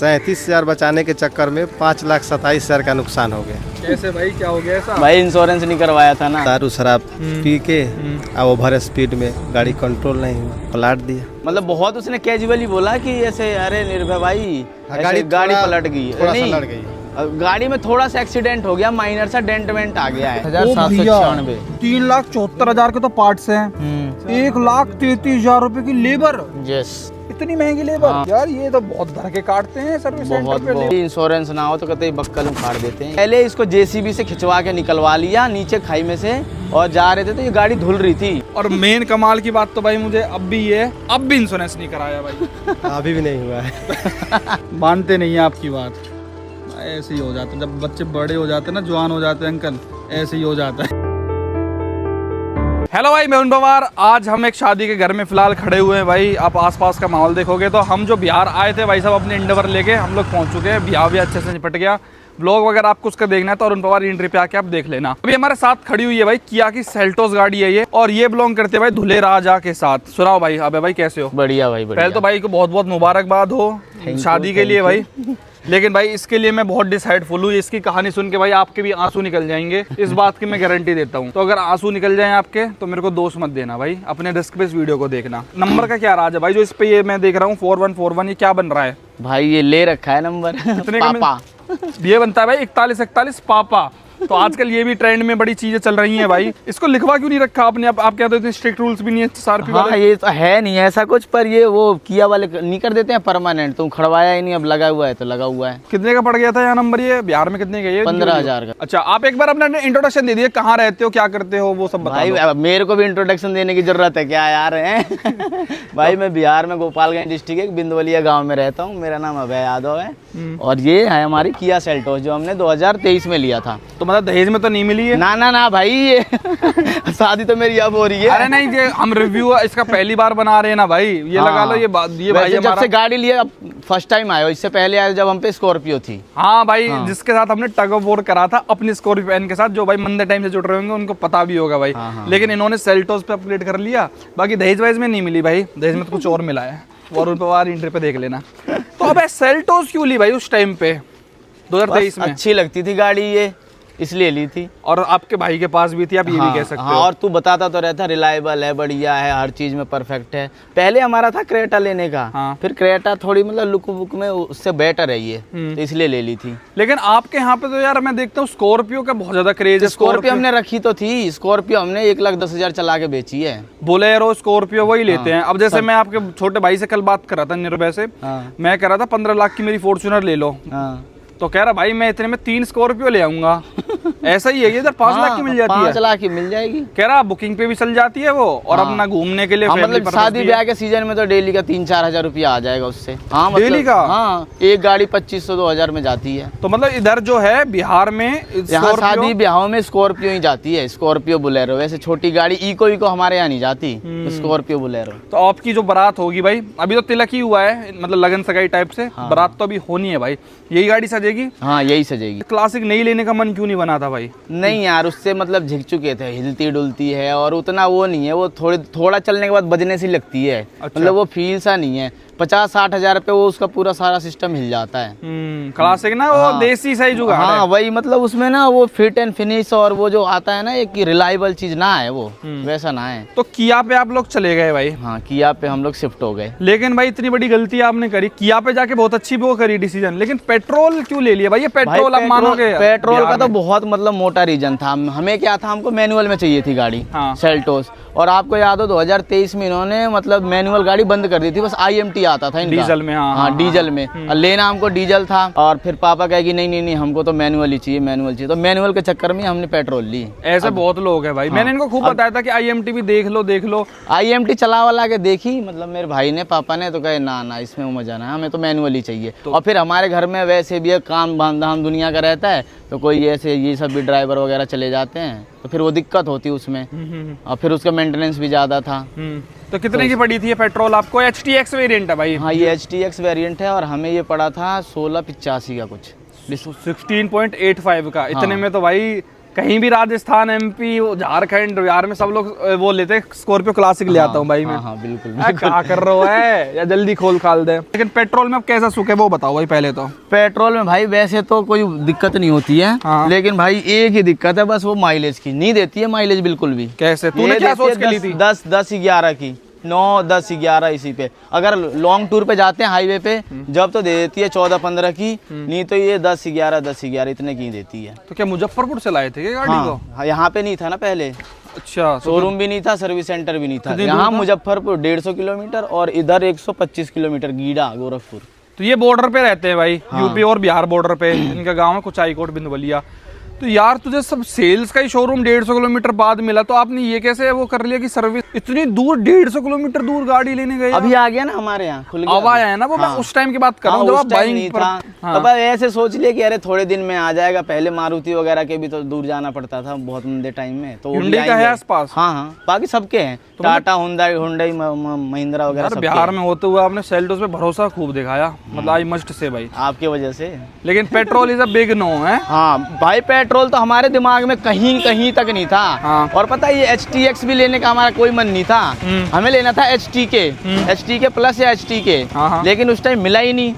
37,000 बचाने के चक्कर में 5,27,000 का नुकसान हो गया। कैसे भाई, क्या हो गया ऐसा? भाई इंश्योरेंस नहीं करवाया था ना। दारू शराब पी के ओवर स्पीड में गाड़ी कंट्रोल नहीं हुआ, पलट दिया। मतलब बहुत उसने कैजुअली बोला कि ऐसे अरे निर्भय भाई गाड़ी पलट गई। थोड़ा सा नहीं, लड़ गई। गाड़ी में थोड़ा सा एक्सीडेंट हो गया, माइनर सा डेंट वेंट आ गया है। 1796। 3,74,000 के तो पार्ट्स हैं, 1,33,000 रुपए की लेबर। यस, इतनी महंगी लेबर यार, ये तो बहुत धड़के काटते हैं सर्विस सेंटर पे। बहुत इंश्योरेंस ना हो तो कहते बक्कल उखाड़ देते हैं। पहले इसको जेसीबी से खिंचवा के निकलवा लिया नीचे खाई में से, और जा रहे थे तो ये गाड़ी धुल रही थी। और मेन कमाल की बात तो भाई मुझे अब भी इंश्योरेंस नहीं कराया भाई। अभी भी नहीं हुआ है। मानते नहीं है आपकी बात, ऐसे ही हो जाता है जब बच्चे बड़े हो जाते हैं ना, जवान हो जाते हैं अंकल, ऐसे ही हो जाता है। हेलो भाई, मैं उन पवार। आज हम एक शादी के घर में फिलहाल खड़े हुए हैं भाई। आप आसपास का माहौल देखोगे तो हम जो बिहार आए थे भाई साहब अपने इंडोवर लेके, हम लोग पहुंच चुके हैं। बिहार भी अच्छे से निपट गया। ब्लॉग वगैरह आपको उसका देखना है तो अरुण पवार एंट्री पे आके आप देख लेना। अभी हमारे साथ खड़ी हुई है भाई किया की सेल्टोस गाड़ी है ये, और ये बिलोंग करते हैं भाई धुले राजा के साथ। सुनाओ भाई, अबे भाई कैसे हो? बढ़िया भाई, बढ़िया। पहले तो भाई को बहुत बहुत मुबारकबाद हो शादी के लिए भाई। लेकिन भाई इसके लिए मैं बहुत डिसाइडफुल हूँ। इसकी कहानी सुन के भाई आपके भी आंसू निकल जाएंगे, इस बात की मैं गारंटी देता हूँ। तो अगर आंसू निकल जाएं आपके तो मेरे को दोष मत देना भाई, अपने रिस्क पे इस वीडियो को देखना। नंबर का क्या राज है भाई जो इस पे ये मैं देख रहा हूँ 4141, ये क्या बन रहा है भाई? ये ले रखा है नंबर कितने पापा। ये बनता है भाई 4141 पापा। तो आजकल ये भी ट्रेंड में बड़ी चीजें चल रही हैं भाई। इसको लिखवा क्यों नहीं रखा आपने? आप कहते हो स्ट्रिक्ट रूल्स भी नहीं है सारपी वाले। हाँ, ये तो है नहीं ऐसा कुछ, पर ये वो किया वाले नहीं कर देते हैं परमानेंट। तुम खड़वाया ही नहीं, अब लगा हुआ है तो लगा हुआ है। कितने का पड़ गया था यहाँ नंबर? ये बिहार में कितने का? ये 15,000 का। अच्छा, आप एक बार अपना इंट्रोडक्शन दे दिए, कहाँ रहते हो, क्या करते हो, वो सब बता भाई दो। मेरे को भी इंट्रोडक्शन देने की जरूरत है क्या यार? भाई मैं बिहार में गोपालगंज डिस्ट्रिक्ट के बिंदवलिया गाँव में रहता हूँ। मेरा नाम अभय यादव है और ये है हमारी किया सेल्टोस जो हमने 2023 में लिया था। तो मतलब दहेज में तो नहीं मिली है? ना भाई, ये शादी तो मेरी अब हो रही है। अरे नहीं, ये हम रिव्यू इसका पहली बार बना रहे हैं ना भाई, ये लगा लो। ये भाई जब से गाड़ी लिया फर्स्ट टाइम आया, इससे पहले आया जब हम पे स्कॉर्पियो थी। हाँ भाई, जिसके साथ हमने टग ऑफ वॉर करा था अपनी स्कॉर्पियो के साथ, जो भाई मंदे टाइम से जुड़ रहे होंगे उनको पता भी होगा भाई। लेकिन इन्होंने सेल्टोस पे अपडेट कर लिया। बाकी दहेज वहेज में नहीं मिली भाई, दहेज में तो कुछ और मिला है, अरुण पवार एंट्री पे देख लेना। तो अब सेल्टोस क्यों ली भाई उस टाइम पे 2023 में? अच्छी लगती थी गाड़ी ये, इसलिए ली थी। और आपके भाई के पास भी थी, आप ये भी कह सकते हो। और तू बताता तो रहता रिलायबल है, बढ़िया है, हर चीज में परफेक्ट है। पहले हमारा था क्रेटा लेने का, फिर क्रेटा थोड़ी मतलब लुक वुक में उससे बेटर है ये, तो इसलिए ले ली थी। लेकिन आपके यहाँ पे तो यार मैं देखता हूँ स्कॉर्पियो का बहुत ज्यादा क्रेज है। स्कॉर्पियो हमने रखी तो थी, स्कॉर्पियो हमने 1,10,000 चला के बेची है। बोलेरो स्कॉर्पियो वही लेते हैं। अब जैसे मैं आपके छोटे भाई से कल बात कर रहा था निर्भय से, मैं कह रहा था 15 लाख की मेरी फॉर्च्यूनर ले लो, तो कह रहा भाई मैं इतने में 3 स्कॉर्पियो ले आऊंगा। ऐसा ही है, इधर 5 लाख की मिल जाती है, 5 लाख की मिल जाएगी। कह रहा बुकिंग पे भी चल जाती है वो, और अपना घूमने के लिए मतलब शादी ब्याह के सीजन में तो डेली का 3-4 हजार रुपया आ जाएगा उससे। हाँ, डेली का? हाँ, एक गाड़ी 2500-2,000 में जाती है। तो मतलब इधर जो है बिहार में यहाँ शादी ब्याहों में स्कॉर्पियो ही जाती है, स्कॉर्पियो बुलेरो। वैसे छोटी गाड़ी इको हमारे यहाँ नहीं जाती, स्कॉर्पियो बुलेरो। तो आपकी जो बारात होगी भाई, अभी तो तिलक ही हुआ है, मतलब लगन सगाई टाइप से, बारात तो अभी होनी है भाई, यही गाड़ी सजेगी? हाँ, यही सजेगी। क्लासिक नहीं लेने का मन क्यों नहीं बना था भाई? नहीं यार, उससे मतलब झिक चुके थे, हिलती डुलती है और उतना वो नहीं है, वो थोड़ा चलने के बाद बजने सी लगती है। अच्छा। मतलब वो फील सा नहीं है। 50-60 हजार पे वो उसका पूरा सारा सिस्टम हिल जाता है। क्लासिक ना, वो देसी सही जुगाड़ है। हाँ, वही मतलब उसमें ना वो फिट एंड फिनिश और वो जो आता है ना एक रिलायबल चीज ना है, वो वैसा ना है। तो किया पे आप लोग चले गए भाई? हाँ, किया पे हम लोग शिफ्ट हो गए। लेकिन भाई इतनी बड़ी गलती आपने करी, किया पे जाके बहुत अच्छी वो करी डिसीजन, लेकिन पेट्रोल क्यों ले लिया भाई? ये पेट्रोल आप मानोगे? पेट्रोल का तो बहुत मतलब मोटा रीजन था। हमें क्या था, हमको मैनुअल में चाहिए थी गाड़ी, सेल्टोस। और आपको याद हो 2023 में इन्होंने मतलब मैनुअल गाड़ी बंद कर दी थी, बस IMT आता था इनका डीजल में। हाँ, डीजल में। और लेना हमको डीजल था, और फिर पापा कहे नहीं हमको तो मैनुअल ही चाहिए, मैनुअल चाहिए। तो मैनुअल के चक्कर में हमने पेट्रोल ली। ऐसे बहुत लोग हैं भाई। मैंने इनको खूब बताया था कि IMT भी देख लो। IMT चला वाला के देखी, मतलब मेरे भाई ने, पापा ने, तो कहे ना इसमें वो मजा ना, हमें तो मैनुअल ही चाहिए। और फिर हमारे घर में वैसे भी काम धाम दुनिया का रहता है, तो कोई ऐसे ये सब भी ड्राइवर वगैरह चले जाते हैं, तो फिर वो दिक्कत होती उसमें, और फिर उसका मेंटेनेंस भी ज्यादा था। तो कितने की पड़ी थी ये पेट्रोल आपको? HTX वेरिएंट है भाई? हाँ, ये HTX वेरिएंट है, और हमें ये पड़ा था 1685 का कुछ, 16.85 का। इतने में तो भाई कहीं भी राजस्थान, एमपी, झारखंड, बिहार में सब लोग वो लेते हैं स्कॉर्पियो क्लासिक ले आता हूँ भाई मैं। हाँ बिल्कुल क्या कर रहे हो है, या जल्दी खोल खाल दे। लेकिन पेट्रोल में अब कैसा सुख है वो बताओ भाई पहले तो। पेट्रोल में भाई वैसे तो कोई दिक्कत नहीं होती है, हाँ। लेकिन भाई एक ही दिक्कत है बस, वो माइलेज की। नहीं देती है माइलेज बिल्कुल भी। कैसे, तूने क्या सोच के ली थी? 10-11 की, 9-10-11 इसी पे। अगर लॉन्ग टूर पे जाते हैं हाईवे पे जब तो दे देती है 14-15 की, नहीं तो ये 10-11 इतने की देती है। तो क्या मुजफ्फरपुर से लाए थे क्या गाड़ी को? हाँ, यहाँ पे नहीं था ना पहले, अच्छा, शोरूम भी नहीं था, सर्विस सेंटर भी नहीं था। कितनी दूर यहाँ था? मुजफ्फरपुर 150 किलोमीटर और इधर 125 किलोमीटर गीड़ा गोरखपुर। तो ये बॉर्डर पे रहते हैं भाई, यूपी और बिहार बॉर्डर पे। इनका गांव है कुचाईकोट बिंदवलिया। तो यार तुझे सब सेल्स का ही शोरूम 150 किलोमीटर बाद मिला, तो आपने ये कैसे वो कर लिया कि सर्विस इतनी दूर 150 किलोमीटर दूर गाड़ी लेने गए? अभी आ गया ना हमारे यहाँ, खुल गया। अब आया है ना वो, मैं उस टाइम की बात कर रहा हूँ जब आप बाइंग पर। हाँ। अब ऐसे सोच लिए कि अरे थोड़े दिन में आ जाएगा। पहले मारुति वगैरह के भी तो दूर जाना पड़ता था बहुत मंदे टाइम में, तो वो भी Hyundai का है आएंगे। आसपास? हाँ, बाकी सबके हैं, टाटा, हुंडई, महिंद्रा वगैरह यार सबके बिहार हैं। में होते हुए आपने सेल्टोस पे भरोसा खूब दिखाया, मतलब आई मस्ट से भाई, आपके वजह से। लेकिन petrol is a big no है। हाँ भाई, पेट्रोल तो हमारे दिमाग में कहीं कहीं तक नहीं था। हाँ। और पता है ये HTX भी लेने का हमारा कोई मन नहीं था। हमें लेना था HTK प्लस या HTK, हाँ। लेकिन उस टाइम मिला ही नहीं।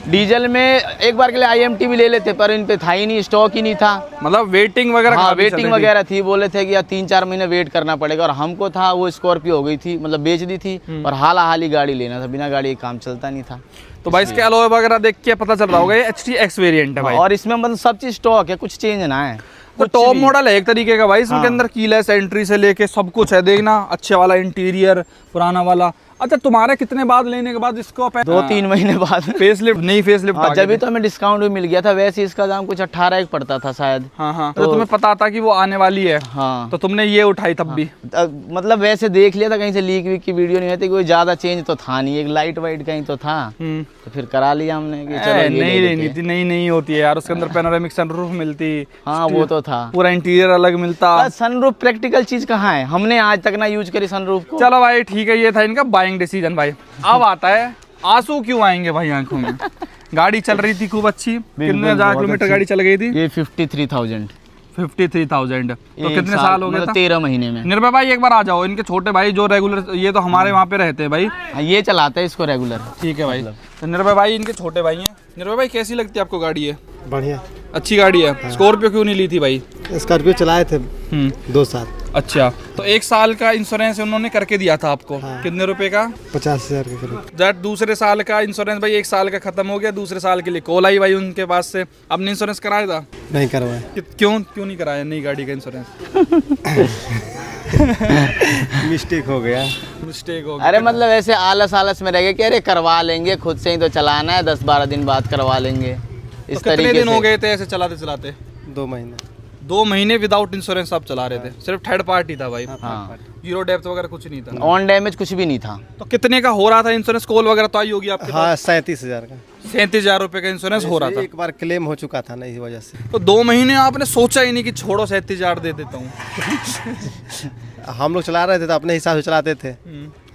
डीजल में एक बार के लिए IMT भी ले लेते, पर इन पे था ही नहीं, स्टॉक ही नहीं था। मतलब वेटिंग वगैरह? हाँ, काफी चल वेटिंग रही थी। वगैरह थी। बोले थे कि यार 3-4 महीने वेट करना पड़ेगा। और हमको था वो स्कॉर्पियो हो गई थी, मतलब बेच दी थी, और हाल ही गाड़ी लेना था, बिना गाड़ी काम चलता नहीं था। तो भाई इसके अलॉय वगैरह देख के पता चल रहा होगा ये HTX वेरिएंट है भाई। और इसमें मतलब सब चीज स्टॉक है, कुछ चेंज ना है। तो टॉप मॉडल है एक तरीके का भाई, इसके अंदर कीलेस एंट्री से लेके सब कुछ है। देखना, अच्छे वाला इंटीरियर, पुराना वाला। अच्छा, तुम्हारे कितने बाद लेने के बाद इसको 2-3 महीने बाद फेसलिफ्ट, नई फेसलिफ्ट आ जब भी तो हमें डिस्काउंट भी मिल गया था। वैसे इसका दाम कुछ 18 पड़ता था शायद। हाँ, तो तुम्हें पता था कि वो आने वाली है, हाँ, तो तुमने ये उठाई तब भी? मतलब वैसे देख लिया था, कहीं से लीक वीक की वीडियो नहीं होती, कोई ज्यादा चेंज तो था नहीं, एक लाइट वाइट कहीं तो था, तो फिर करा लिया हमने कि चलो ये नहीं ले लेनी लेते थी। नहीं होती है यार, उसके अंदर पैनोरामिक सनरूफ मिलती। हाँ, वो तो था। पूरा इंटीरियर अलग मिलता। सनरूफ प्रैक्टिकल चीज कहाँ है, हमने आज तक ना यूज करी सनरूफ को। चलो भाई ठीक है, ये था इनका बाइंग डिसीजन भाई। अब आता है आंसू क्यों आएंगे भाई आंखों में। गाड़ी चल रही थी खूब अच्छी, कितने हजार किलोमीटर गाड़ी चल गई थी? ये 53,000। 53,000। तो कितने साल हो गए? मतलब 13 महीने में। निर्भय भाई एक बार आ जाओ, इनके छोटे भाई जो रेगुलर, ये तो हमारे वहाँ पे रहते हैं भाई। हाँ, ये चलाते हैं इसको रेगुलर। ठीक है भाई, तो निर्भय भाई इनके छोटे भाई हैं। निर्भय भाई कैसी लगती है आपको गाड़ी? है बढ़िया, अच्छी गाड़ी है। स्कॉर्पियो क्यों नहीं ली थी भाई? स्कॉर्पियो चलाए थे 2 साल। अच्छा, तो 1 साल का इंश्योरेंस उन्होंने करके दिया था आपको? हाँ। कितने रुपए का? 50,000 के करीब। जब दूसरे साल का इंश्योरेंस भाई 1 साल का खत्म हो गया, दूसरे साल के लिए कॉल आई भाई उनके पास से, आपने इंश्योरेंस कराया था? नहीं करवाए। क्यों नहीं कराया नई गाड़ी का इंश्योरेंस? मिस्टेक हो गया। मिस्टेक हो गया। अरे मतलब ऐसे आलस में रह गए कि अरे करवा लेंगे, खुद से ही तो चलाना है, 10-12 दिन बाद करवा लेंगे, इस तो कितने तरीके दिन हो से। गए थे ऐसे चलाते चलाते? 2 महीने। 2 महीने विदाउट इंश्योरेंस आप चला रहे थे? सिर्फ थर्ड पार्टी था भाई? हाँ, जीरो डेप्थ वगैरह कुछ नहीं था? ऑन डैमेज कुछ भी नहीं था। तो कितने का हो रहा था इंश्योरेंस? कॉल वगैरह तो आई होगी आपके पास? हाँ, 37,000 का। 37,000 रुपए का इंश्योरेंस हो रहा था। एक बार क्लेम हो चुका था ना, इस वजह से। तो 2 महीने आपने सोचा ही नहीं कि छोड़ो 37,000 दे देता हूँ? हम लोग चला रहे थे तो अपने हिसाब से चलाते थे।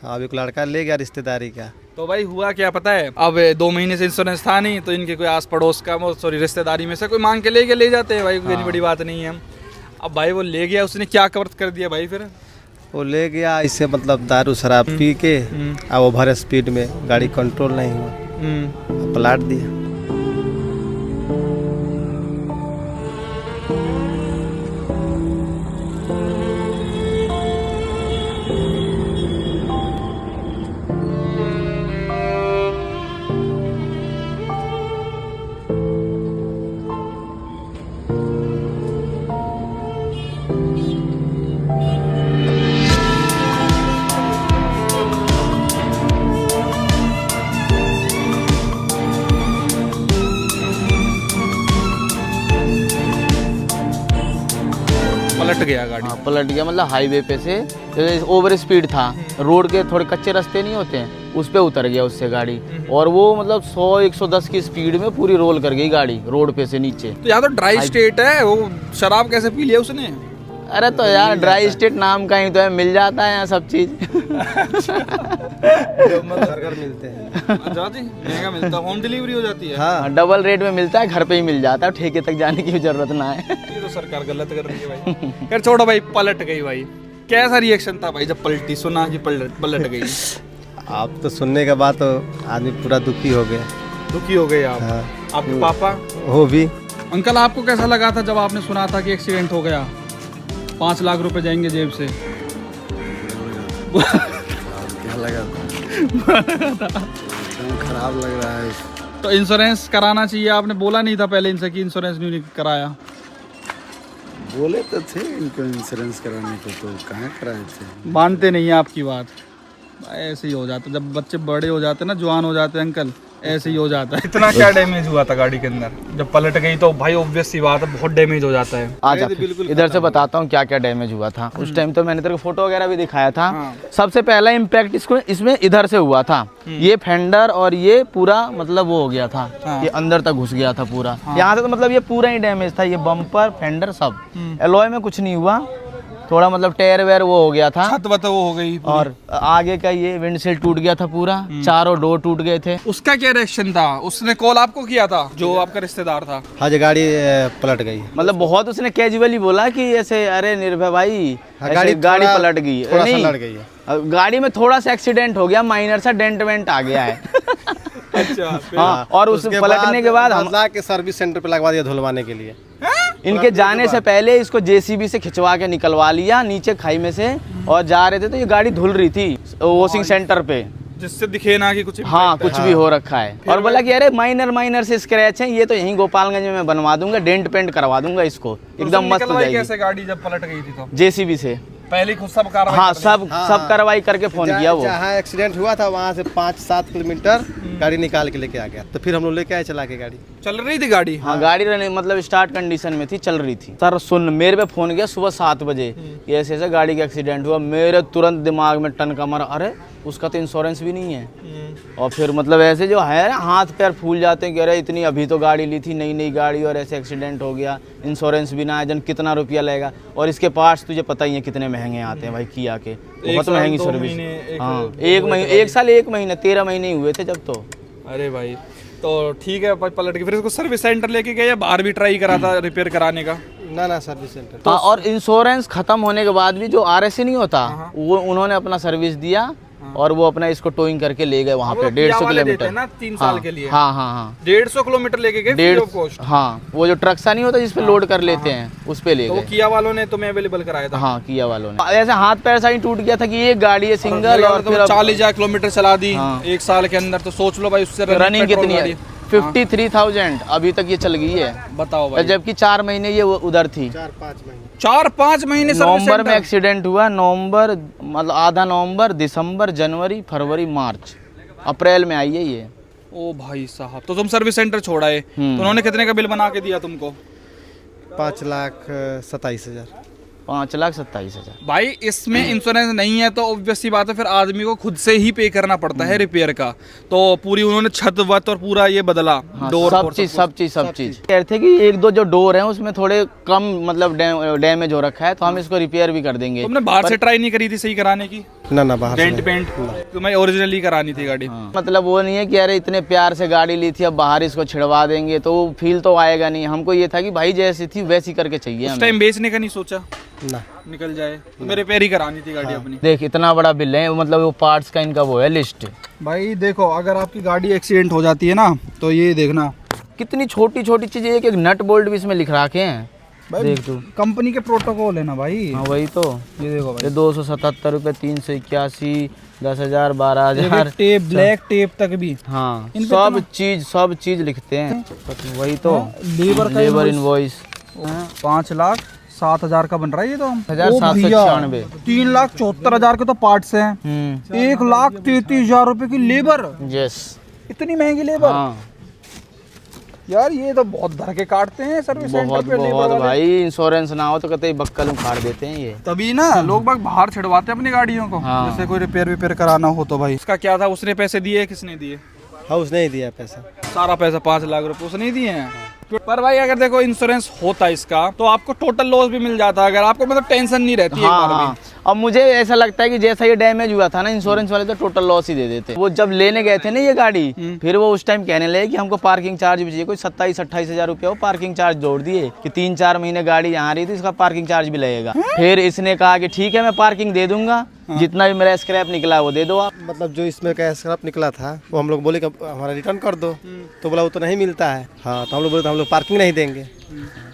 हाँ, अब एक लड़का ले गया रिश्तेदारी का। तो भाई हुआ क्या पता है, अब 2 महीने से इंश्योरेंस था नहीं, तो इनके कोई आस पड़ोस का, सॉरी रिश्तेदारी में से कोई मांग के ले जाते हैं भाई, कोई इतनी बड़ी बात नहीं है। अब भाई वो ले गया, उसने क्या कवर कर दिया भाई फिर? वो ले गया इससे मतलब दारू शराब पी के, अब ओवर स्पीड में गाड़ी कंट्रोल नहीं हुआ, पलट दिया। पलट गया गाड़ी? हाँ, पलट गया। मतलब हाईवे पे से जैसे ओवर स्पीड था, रोड के थोड़े कच्चे रास्ते नहीं होते हैं, उस पे उतर गया उससे गाड़ी, और वो मतलब 100-110 की स्पीड में पूरी रोल कर गई गाड़ी रोड पे से नीचे। तो यहाँ तो ड्राई स्टेट है, वो शराब कैसे पी लिया उसने? अरे तो यार ड्राई स्टेट नाम का ही तो है, मिल जाता है यहाँ सब चीज। घर घर मिलते हैं। अच्छा जी, महंगा मिलता है, होम डिलीवरी हो जाती है। हाँ, डबल रेट में मिलता है, घर पे ही मिल जाता है, ठेके तक जाने की भी जरूरत ना है। ये तो सरकार गलत कर रही है भाई। खैर छोड़ो भाई, पलट गई भाई, कैसा रिएक्शन था भाई जब पलटी, सुना कि पलट गई? आप तो सुनने के बाद तो आदमी पूरा दुखी हो गया। दुखी हो गए आप? हाँ। आपके पापा? वो भी। अंकल आपको कैसा लगा था जब आपने सुना था कि एक्सीडेंट हो गया, 5 लाख रुपए जाएंगे जेब से? क्या लगा था? खराब लग रहा है। तो इंश्योरेंस कराना चाहिए, आपने बोला नहीं था पहले इनसे कि इंश्योरेंस नहीं कराया? बोले तो थे इनको इंश्योरेंस कराने को, तो कहाँ कराए थे। मानते नहीं है आपकी बात। ऐसे ही हो जाता, जब बच्चे बड़े हो जाते हैं ना, जवान हो जाते हैं अंकल, ऐसे ही हो जाता है। इतना क्या डैमेज हुआ था गाड़ी के अंदर जब पलट गई? तो भाई ऑब्वियस सी बात है, बहुत डैमेज हो जाता है। आ जा, इधर से बताता हूँ क्या क्या डैमेज हुआ था। उस टाइम तो मैंने तेरे को फोटो वगैरह भी दिखाया था। सबसे पहला इम्पैक्ट इसमें इधर से हुआ था, ये फेंडर और ये पूरा मतलब वो हो गया था, ये अंदर तक घुस गया था पूरा। यहाँ से तो मतलब ये पूरा ही डैमेज था, ये बम्पर फेंडर सब। एलॉय में कुछ नहीं हुआ, थोड़ा मतलब टायर वेयर वो हो गया था, छत वत वो हो गई पूरी। और आगे का ये विंडशील टूट गया था पूरा, चारों डोर टूट गए थे। उसका क्या रिएक्शन था? उसने कॉल आपको किया था जो आपका रिश्तेदार था? हाँ जी, गाड़ी पलट गई। मतलब बहुत उसने कैजुअली बोला कि ऐसे, अरे निर्भय भाई हाँ, गाड़ी पलट गई। थोड़ा सा नहीं, लड़ गई है। गाड़ी में थोड़ा सा एक्सीडेंट हो गया, माइनर सा डेंट वेंट आ गया है। अच्छा। हाँ, और उस पलटने के बाद हम के सर्विस सेंटर पे लगवा दिया धुलवाने के लिए। इनके जाने से पहले इसको जेसीबी से खिंचवा के निकलवा लिया नीचे खाई में से, और जा रहे थे तो ये गाड़ी धुल रही थी वॉशिंग सेंटर पे, जिससे दिखे ना कि कुछ हाँ कुछ भी हो रखा है। और बोला कि अरे माइनर से स्क्रैच है, ये तो यहीं गोपालगंज में मैं बनवा दूंगा, डेंट पेंट करवा दूंगा इसको, एकदम मस्त हो जाएगी। कैसे गाड़ी जब पलट गई थी तो? जेसीबी से पहले खुद सब कार्रवाई? हाँ, सब कार्रवाई करके फोन किया वो। जहाँ एक्सीडेंट हुआ था वहाँ से 5-7 किलोमीटर गाड़ी निकाल के लेके आ गया, तो फिर हम लोग लेके आए चला के गाड़ी। चल रही थी गाड़ी? हाँ, गाड़ी मतलब स्टार्ट कंडीशन में थी, चल रही थी। सर सुन, मेरे पे फोन किया सुबह 7 बजे, ये ऐसे ऐसे गाड़ी का एक्सीडेंट हुआ। मेरे तुरंत दिमाग में टन का मारा, अरे उसका तो इंश्योरेंस भी नहीं है। और फिर मतलब ऐसे जो है ना, हाथ पैर फूल जाते हैं कि अरे इतनी अभी तो गाड़ी ली थी, नई गाड़ी, और ऐसे एक्सीडेंट हो गया, इंश्योरेंस भी ना है, जन कितना रुपया लगेगा। और इसके पार्ट्स तुझे पता ही है कितने महंगे आते हैं भाई, किया के बहुत महंगी सर्विस। हाँ, 1 साल 1 महीना 13 महीने ही हुए थे जब तो। अरे भाई, तो ठीक है भाई, पलट के फिर इसको सर्विस सेंटर लेके गए या बाहर भी ट्राई करा था रिपेयर कराने का? ना सर्विस सेंटर। हाँ, और इंश्योरेंस खत्म होने के बाद भी जो RSC नहीं होता, वो उन्होंने अपना सर्विस दिया, और वो अपना इसको टोइंग करके ले गए वहाँ पे 150 किलोमीटर ना 3 साल के लिए। हाँ 150 किलोमीटर लेके गए फ्री ऑफ कॉस्ट। हाँ, वो जो ट्रक सा नहीं होता जिसपे लोड कर लेते हैं, उस पे ले तो गए। वो किया वालों ने तुम्हें अवेलेबल कराया था? हाँ, किया वालों ने। ऐसे हाथ पैर सा ही टूट गया था कि ये गाड़ी है सिंगल, और फिर 40,000 किलोमीटर चला दी हाँ। 1 साल के अंदर, तो सोच लो भाई उससे रनिंग कितनी है? 53,000 अभी तक ये चल गई है। बताओ भाई। जबकि 4 महीने ये उधर थी। 4-5 महीने नवंबर में एक्सीडेंट हुआ, नवंबर मतलब आधा नवंबर, दिसंबर, जनवरी, फरवरी, मार्च, अप्रैल में आई है ये। ओ भाई साहब, तो तुम सर्विस सेंटर छोड़ाए, तो उन्होंने कितने का बिल बना के दिया तुमको? 5,27,000। 5,27,000। भाई इसमें इंश्योरेंस नहीं है तो ऑब्वियस सी बात है, फिर आदमी को खुद से ही पे करना पड़ता है रिपेयर का। तो पूरी उन्होंने छत वत और पूरा ये बदला, हाँ, डोर सब चीज कह रहे थे कि 1-2 जो डोर हैं उसमें थोड़े कम मतलब डैमेज हो रखा है, तो हम इसको रिपेयर भी कर देंगे। तुमने बाहर से ट्राई नहीं करी थी सही कराने की? ना बाहर से डेंट पेंट तुम्हें ओरिजिनली करानी थी गाड़ी। मतलब वो नहीं है कि अरे इतने प्यार से गाड़ी ली थी अब बाहर इसको छिड़वा देंगे, तो फील तो आएगा नहीं। हमको ये था कि भाई जैसी थी वैसी करके चाहिए। उस टाइम बेचने का नहीं सोचा? ना, निकल जाए तो मेरे रिपेयर ही करानी थी गाड़ी अपनी। देख इतना बड़ा बिल है, मतलब वो पार्ट्स का इनका वो है लिस्ट। भाई देखो, अगर आपकी गाड़ी एक्सीडेंट हो जाती है ना, तो ये देखना कितनी छोटी छोटी चीजें, एक नट बोल्ट भी इसमें लिख रखे हैं। देख तू, कंपनी के प्रोटोकॉल है ना भाई। हाँ वही तो। ये देखो भाई, ये 277 रुपये, 381, 10,000, 12,000, टेप, ब्लैक टेप तक भी। हाँ, इन पे सब चीज लिखते हैं। वही तो, लेबर इनवॉइस 5,07,000 का बन रहा है ये तो। 1,796। 3,74,000 के तो पार्ट्स हैं, 1,33,000 रुपए की लेबर। यस, इतनी महंगी लेबर। हाँ यार ये तो बहुत धर के काटते हैं सर्विस सेंटर बहुत पे लेबर बहुत वाले। भाई, इंश्योरेंस ना हो तो कहते बक्कल उखाड़ देते हैं ये। तभी ना लोग बाग बाहर छिड़वाते हैं अपनी गाड़ियों को। हाँ। जैसे कोई रिपेयर कराना हो तो भाई। उसका क्या था, उसने पैसे दिए किसने दिए? हाँ, उसने ही दिया पैसा, सारा पैसा 5 लाख रुपए उसने ही दिए हैं। पर भाई अगर देखो इंश्योरेंस होता इसका तो आपको टोटल लॉस भी मिल जाता, अगर आपको मतलब टेंशन नहीं रहती। हाँ, एक बार हाँ। भी अब मुझे ऐसा लगता है कि जैसा ये डैमेज हुआ था ना, इंश्योरेंस वाले तो टोटल लॉस ही दे देते। वो जब लेने गए थे ना ये गाड़ी, फिर वो उस टाइम कहने लगे कि हमको पार्किंग चार्ज भी चाहिए, कोई 27-28 हज़ार रुपया वो पार्किंग चार्ज जोड़ दिए कि 3-4 महीने गाड़ी यहाँ रही थी, इसका पार्किंग चार्ज भी लगेगा। फिर इसने कहा कि ठीक है मैं पार्किंग दे दूंगा, जितना भी मेरा स्क्रैप निकला है वो दे दो आप। मतलब जो इसमें का स्क्रैप निकला था वो हम लोग बोले कि हमारा रिटर्न कर दो, तो बोला वो तो नहीं मिलता है। हाँ, तो हम लोग बोले तो हम लोग पार्किंग नहीं देंगे।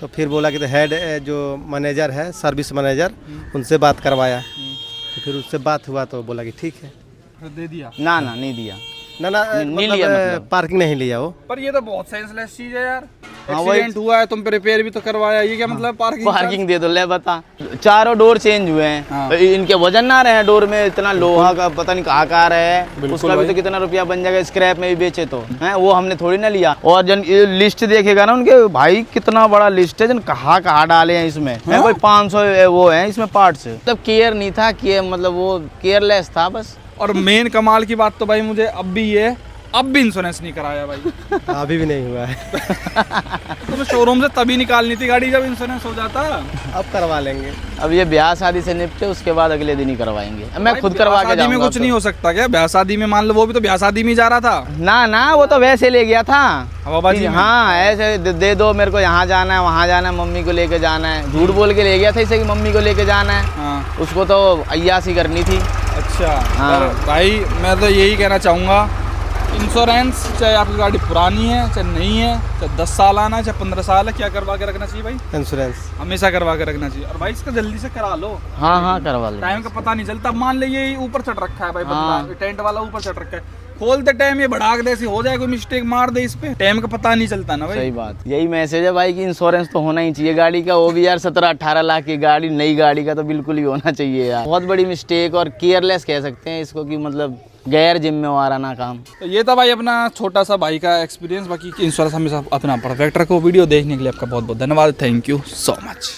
तो फिर बोला कि तो हेड जो मैनेजर है, सर्विस मैनेजर, उनसे बात करवाया। तो फिर उससे बात हुआ तो बोला कि ठीक है, फिर दे दिया। ना नहीं दिया। ना नहीं लिया मतलब। पार्किंग नहीं लिया वो। पर ये तो बहुत सेंसलेस चीज है यार। हाँ, वही- एक्सीडेंट हुआ है, तुम पे रिपेयर भी तो करवाया, ये क्या मतलब पार्किंग दे दो, ले बता। चारों डोर चेंज हुए हैं। हाँ। इनके वजन ना रहे हैं डोर में, इतना लोहा का पता नहीं कहाँ का है, उसका भी तो कितना रुपया बन जाएगा स्क्रैप में भी बेचे तो हैं, वो हमने थोड़ी ना लिया। और जन ये लिस्ट देखेगा ना उनके, भाई कितना बड़ा लिस्ट है, जन कहाँ डाले हैं इसमें। है कोई 500 वो है इसमें पार्ट्स। मतलब केयर नहीं था, केयर मतलब वो केयरलेस था बस। और मेन कमाल की बात तो भाई मुझे अब भी ये, अब भी इंश्योरेंस नहीं कराया भाई। अभी भी नहीं हुआ है। तुम्हें शोरूम से तभी निकालनी थी गाड़ी जब इंश्योरेंस हो जाता। अब करवा लेंगे। अब ये ब्याह शादी से निपटे, उसके बाद अगले दिन ही करवाएंगे। अब मैं खुद करवा के शादी में जाऊंगा। कुछ नहीं हो सकता क्या? ब्याह शादी में मान लो, वो भी तो ब्याह शादी में ही जा रहा था। ना वो तो वैसे ले गया था हवाबाजी में। हाँ, ऐसे दे दो मेरे को, यहाँ जाना है वहाँ जाना है, मम्मी को लेके जाना है, झूठ बोल के ले गया था इसे कि मम्मी को लेके जाना है। हाँ। उसको तो अय्यासी करनी थी। अच्छा। हाँ। पर भाई मैं तो यही कहना चाहूँगा, इंश्योरेंस चाहे आपकी गाड़ी पुरानी है चाहे नहीं है, चाहे 10 साल आना है चाहे 15 साल है, क्या करवा के रखना चाहिए भाई? इंश्योरेंस हमेशा करवा के रखना चाहिए। और भाई इसका जल्दी से करा लो। हाँ करवा लो। टाइम का पता नहीं चलता। अब मान लीजिए ये ऊपर चढ़ रखा है भाई, हाँ। बंदा टेंट वाला ऊपर चढ़ रखा है, खोलते टाइम ये भड़ाक दे, ऐसी हो जाए कोई मिस्टेक मार दे इस पे, टाइम का पता नहीं चलता ना भाई। सही बात, यही मैसेज है भाई कि इंश्योरेंस तो होना ही चाहिए गाड़ी का। वो भी यार 17-18 लाख की गाड़ी, नई गाड़ी का तो बिल्कुल ही होना चाहिए यार। बहुत बड़ी मिस्टेक और केयरलेस कह सकते हैं इसको, कि मतलब गैर जिम्मेवाराना काम। तो ये था भाई अपना छोटा सा भाई का एक्सपीरियंस। बाकी इंश्योरेंस हमेशा अपना परफेक्ट रखो। वीडियो देखने के लिए आपका बहुत बहुत धन्यवाद। Thank you so much.